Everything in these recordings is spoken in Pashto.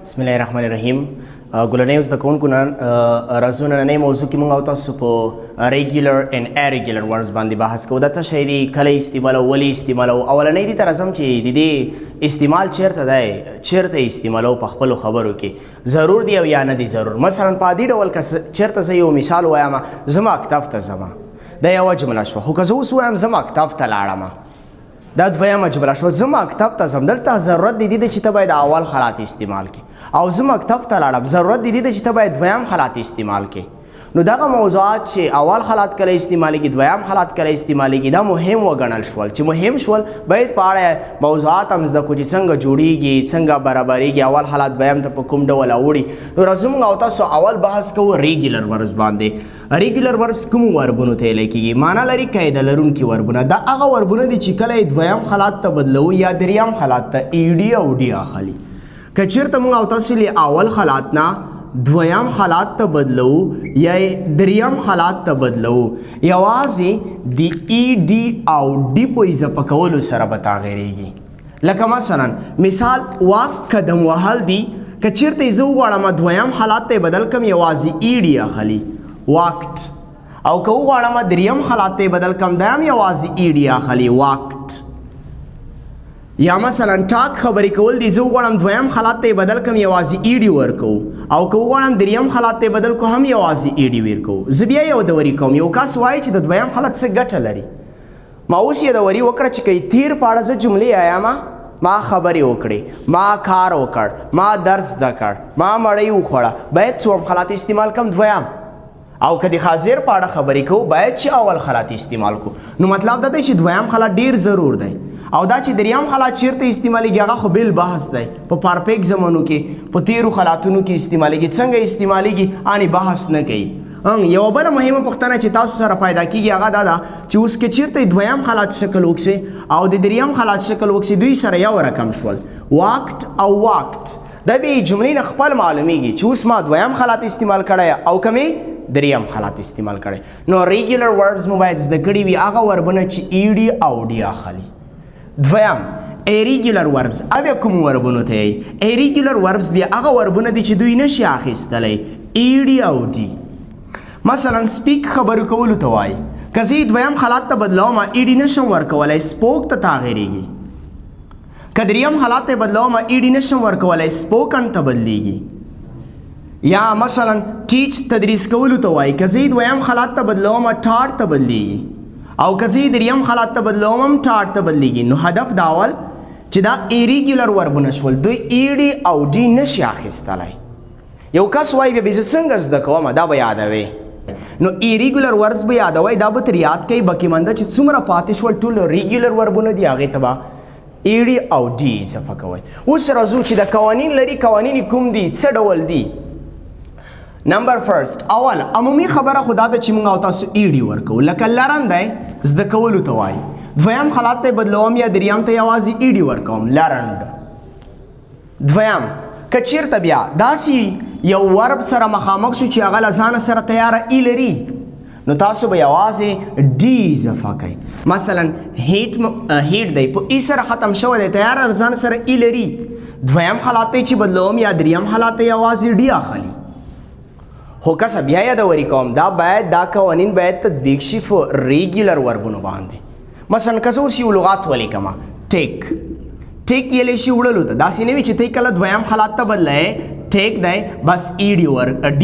بسم الله الرحمن الرحیم. ګلنۍ اوس د کوونکو نن راځو نننۍ موضوع کې موږ او تاسو په ریګولر اینډ ایریګولر وربز باندې بحث کوو. دا څه شی دی، کله استعمالو، ولې استعمالو؟ اولنۍ دې ته راځم چې د دې استعمال چیرته دی، چیرته استعمالو په خپلو خبرو کې ضرور دی او یا نه دی ضرور. مثلا په عادي ډول که چیرته زه یو مثال وایم، زه مکتب ته ځم، دا یوه جمله شوه. خو که زه اوس وایم زه مکتب ته لاړم، دا دویمه جمله شوه. زه مکتب ته ځم، دلته ضرورت دی چې ته باید اول حالات استعمال کړي، او زه مکتب ته لاړم ضرورت دی چې ته باید دویم حالات استعمال کړي. نو دغه موضوعات چې اول حالات کله استعمالیږي، دویم حالات کله استعمالیږي، دا مهم وګڼل شول. چې مهم شول باید په اړه موضوعات هم زده کړو چې څنګه جوړیږي، څنګه برابریږي، اول حالات دویم ته په کوم ډول اوړي. نو راځو موږ او تاسو اول بحث کوو ریګولر وربز باندې. ریګولر وربز کوم وربونو ته ویل کیږي؟ معنا لري قاعده لرونکي وربونه. دا هغه وربونه دي چې کله دویم حالات ته بدلو یا دریم حالات ته ایډي او ډي اخلي. که چیرته موږ او تاسو له اول حالات نه دویم حالات ته بدلو یا دریم حالات ته بدلو، یوازې د ای ډي او ډي په اضافه کولو سره به تغیریږي. لکه مثلا مثال واک قدم وهل دی. که چیرته زه وغواړم دویم حالات ته بدل کم، یوازې ای ډي اخلي واکټ، او که وغواړم دریم حالات ته بدل کم، دا هم یوازې ای ډي اخلي واکټ. یا مثلا ټاک خبرې کول دي، زه وغواړم دویم حالات ته بدل کم، یوازې ای ډي ورکو، او که وغواړم دریم حالات ته بدل کو، هم یوازې ای ډي ورکو. زه بیا یو دوري کوم. یو کس وایي چې د دویم حالت څه ګټه لري. ما اوس یې دوري وکړه چې که تیر په اړه زه جملې وایم، ما خبرې وکړې، ما کار وکړ، ما درس زده کړ، ما مړۍ وخوړه، باید څوم حالات استعمال کم؟ دویم. او که د حاضر په اړه خبرې کوو، باید چې اول حالات استعمال کو. نو مطلب دا دی چې دویم حالت ډیر ضرور دی، او دا چې دریم حالات چیرته استعمالیږي هغه خو بل بحث دی. په پرفیکټ زمانو کې، په تیرو حالاتونو کې استعمالیږي. څنګه استعمالیږي اني بحث نه کوي. یو بله مهمه پوښتنه چې تاسو سره پیدا کیږي هغه دا ده چې اوس که چیرته دویم حالات شکل وکسي او د دریم حالات شکل وکسي، دوی سره یو رقم شول، واکټ او واکټ. دا به جملې نه خپل معلومیږي چې اوس ما دویم حالات استعمال کړی او کمې دریم حالات استعمال کړي. نو ریګولر وربز مو باید زده کړي وي هغه وربونه چې ای ډي او ډي اخلي. دویم ایریګولر وربز. بیا کوم وربونو ته یي؟ ایریګولر وربز بیا هغه وربونه دي چې دوی نشي اخیستلی ای ډي او ډي. مثلا سپیک خبرو کولو ته وایي. که زه دویم حالات ته بدلوم ای ډي نشم ورکولی، سپوک ته تغیریږي. که دریم حالات ته بدلوم ای ډي نشم ورکولی، سپوکن ته بدلیږي. یا مثلا ټیچ تدریس کولو ته وایي. که زه دویم حالات ته بدلوم ټاټ ته بدلیږي، او که زه دریم حالات ته بدلوم هم ټاټ ته بدلیږي. نو هدف دا ول چې دا ایریګولر وربونه شول، دوی ای ډي او ډي نشي اخیستلی. یو کس وایي بیا زه څنګه زده کوم، دا به یادوي. نو ایریګولر وربز به یادوي، دا به تر یاد کوي بکیمنده چې څومره پاتې شول ټول ریګولر وربونه دي، هغې ته به ای ډي او ډي اضافه کوئ. اوس راځو چې د قوانین لري. قوانین کوم دي، څه ډول دي؟ نمبر فرست، اول عمومي خبره خدا ده چې موږ او تاسو ای ډي ورکو. لکه لرن دی زده کولو ته وایي. دویم حالات ته بدلوم یا دریم ته یوازې ای ډي ورکوم، لرنډ. دویم که چیرته بیا داسې یو ورب سره مخامخ شو چې هغه له ځانه سره تیاره ای لري، نو تاسو به یوازې ډي اضافه کوئ. مثلا هیټ دی، په ای سره ختم شوی دی، تیاره له ځان سره ای لري. دویم حالات ته چې بدلوم یا دریم حالات ته یوازې ډي اخلي. خو کسه بیا یادوري کوم، دا قوانین باید تطبیق شي په ریګولر وربونو باندې. مثلا که زه اوس یو لغات ولیکم، ټیک یلی شي وړلو ته. داسې نه وي چې ته کله دویم حالات ته بدلې ټیک دی بس ای ډي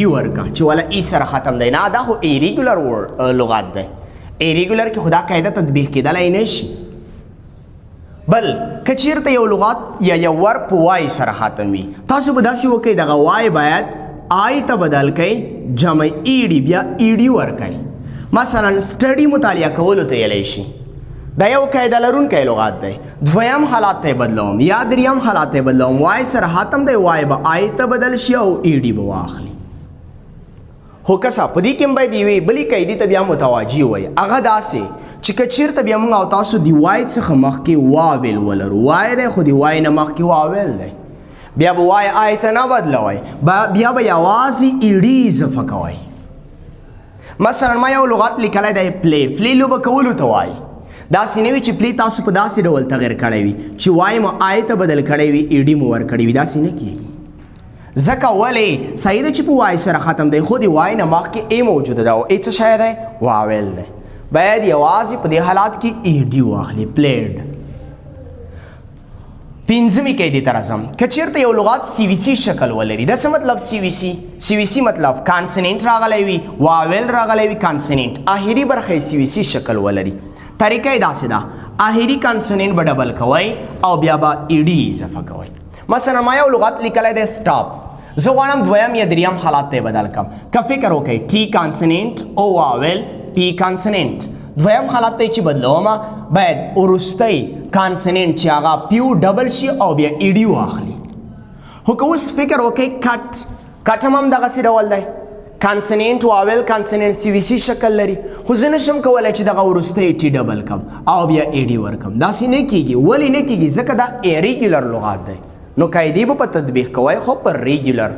ورکه چې والا ای سره ختم دی. نه، دا خو ایریګولر لغات دی. ایریګولر کې خو دا قاعده تطبیق کېدلی نه شي. بل که چیرته یو لغات یا یو ورب په وای سره ختم وي، تاسو به داسې وکئ دغه وای باید آی ته بدل کئ، جمع ای ډي، بیا ای ډي ورکئ. مثلا سټډي مطالعه کولو ته ویلی شي. دا یو قاعده لرونکی لغات دی. دویم حالات ته بدلوم یا دریم حالات ته بدلوم، وای سره ختم دی، وای به آی ته بدل شي او ای ډي به واخلي. خو کسه په دې کې هم باید یوې بلې قاعدې ته بیا متوجه وایي. هغه داسې چې که چیرته بیا موږ او تاسو د وای څخه مخکې واویل ولرو، وای دی خو د وای نه مخکې واویل دی، بیا به وای آی ته نه بدلوئ، بیا به یوازې ای ډي اضافه کوئ. مثلا ما یو لغت لیکلی دی پلی لوبه کولو ته وایي. داسې نه وي چې پلی تاسو په داسې ډول تغیر کړی وي چې وای مو آی ته بدل کړی وي، ای ډي مو ورکړی وي. داسې نه کېږي. ځکه ولې صحیح ده چې په وای سره ختم دی خو د وای نه مخکې ای موجوده ده او ای څه شی دی واول دی باید یوازې په دې حالات کې ای ډي واخلي پلیډ پنځمې قاعدې ته راځم که چېرته یو لغات سی وي سی شکل ولري دا څه مطلب سی وي سی مطلب کانسننټ راغلی وي واول راغلی وي کانسننټ آخري برخه یې سی وي سی شکل ولري طریقه یې داسې ده آخري کانسننټ به ډبل کوئ او بیا به ای ډي اضافه کوئ مثلا ما یو لغت لیکلی دی سټاپ زه غواړم دویم یا دریم حالات ته بدل کړم که فکر وکړئ ټي کانسننټ او واول پی کانسننټ دویم حالت ته چې بدلوم باید وروستی کانسننټ چې هغه پیو ډبل شي او بیا ای ډي واخلي خو که اوس فکر وکړئ کټ هم همدغسې ډول دی کانسننټ واول کانسننټ سی وي سی شکل لري خو زه نشم کولی چې دغه وروستی ټي ډبل کړم او بیا ای ډي ورکړم داسې نه کیږي ولې نه کیږي ځکه دا ایریګولر لغات دی نو قاعدې به په تطبیق کوئ خو په ریګولر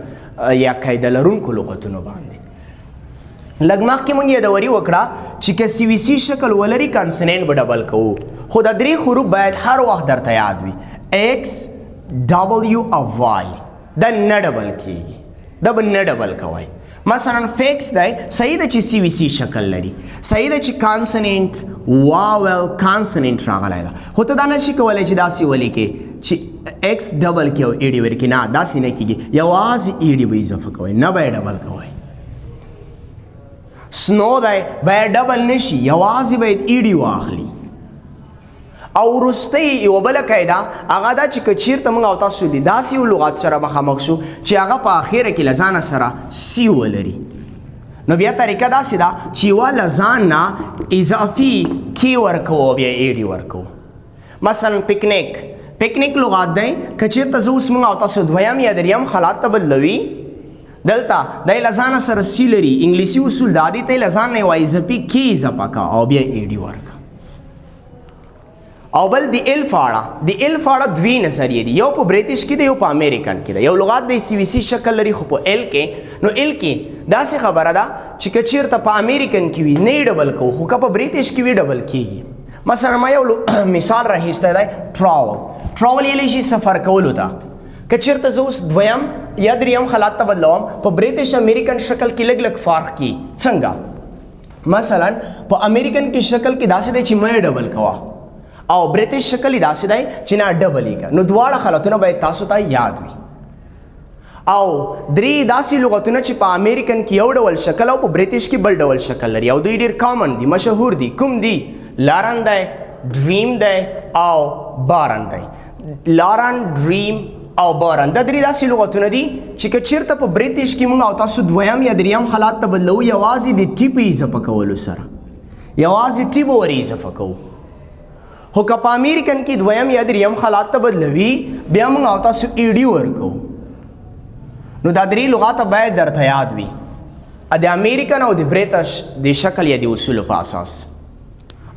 یا قاعده لرونکو لغتونو باندې لږ مخکې موږ یادوري وکړه چې که سی وي سی شکل ولري کانسننټ به ډبل کوو خو دا درې حروف باید هر وخت درته یاد وي ایکس ډبلیو او وای دا نه ډبل کیږي دا به نه ډبل کوئ مثلا فیکس دی صحیح ده چې سی وي سی شکل لري صحیح ده چې کانسننټ واول کانسننټ راغلی ده خو ته دا نشي کولی چې داسې ولیکې چې ایکس ډبل کې او ای ډي ورکړي نه داسې نه کېږي یوازې ای ډي به اضافه کوئ نه به یې ډبل کوئ سنو دی باید ډبل نشي یوازې باید ای ډي واخلي او وروستی یوه بله قاعده هغه دا چې که چېرته موږ او تاسو داسې یو لغات سره مخامخ شو چې هغه په اخره کې له ځانه سره سی ولري نو بیا طریقه داسې ده چې یوه له ځان نه اضافي کی ورکوو او بیا ای ډي ورکوو مثلا پکنیک لغات دی که چېرته زه اوس موږ او تاسو دویم یا دریم حالات ته بدلوي دلته دی له ځانه سره سی لري انګلیسي اصول دا دي ته یې له ځان نه یوه اضافي کی اضافه کړه او بیا ای ډي ورکړه او بل د ال فاړه دوی نظریې دي یو په بریټش کې دی یو په امریکن کې دی یو لغات دی سی وي سی شکل لري خو په ال کې نو ال کې داسې خبره ده چې که چېرته په امریکن کې وي نه یې ډبل کوو خو که په بریټش کې وي ډبل کېږي مثلا ما یو مثال راخیستی دی ټراول یلی شي سفر کولو ته که چېرته زه اوس دویم یا دریم حالات ته بدلوم په بریټش امریکن شکل کې لږ فرق کی څنګه مثلا په امریکن کې شکل کې داسې دی چې مه ډبل کوه او بریټش شکل یې داسې دی چې نه ډبل یې نو دواړه حالتونه باید تاسو ته یاد وي او درې داسې لغتونه چې په امریکن کې یو ډول شکل او په بریټش کې بل ډول شکل لري او دوی ډېر کامن دي مشهور دي کوم دي لارن دی ډریم دی او بارن دی لارن ډریم او بارن دا درې داسې لغتونه دي چې که چېرته په بریټش کې موږ او تاسو دویم یا دریم حالات ته بدلوو یوازې د ټي په اضافه کولو سره یوازې ټي به ورې اضافه کوو خو که په امریکن کې دویم یا دریم حالات ته بدلوي بیا موږ او تاسو ای ډي ورکوو نو دا درې لغات باید درته یاد وي د امریکن او د بریټش د شکل یا د اصولو په اساس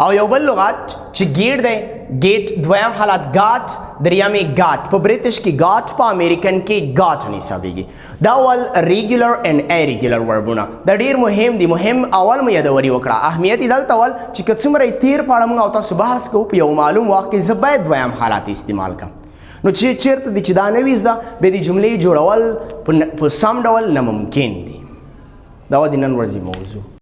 او یو بل لغات چې ګیټ دی ګیټ دویم حالت ګاټ دریمې ګاټ په بریټش کې ګاټ په امریکن کې ګاټ حسابېږي دا ول ریګولر اینډ ایریګولر وربونه دا ډېر مهم دي مهم اول مو یادوري وکړه اهمیت یې دلته ول چې که څومره یې تیر په اړه موږ او تاسو بحث کوو په یو معلوم وخت کې زه باید دویم حالات استعمال کړم نو چې چېرته دي چې دا نه وي زده بیا د جملې جوړول په سم ډول ناممکن دي دا و د نن ورځې موضوع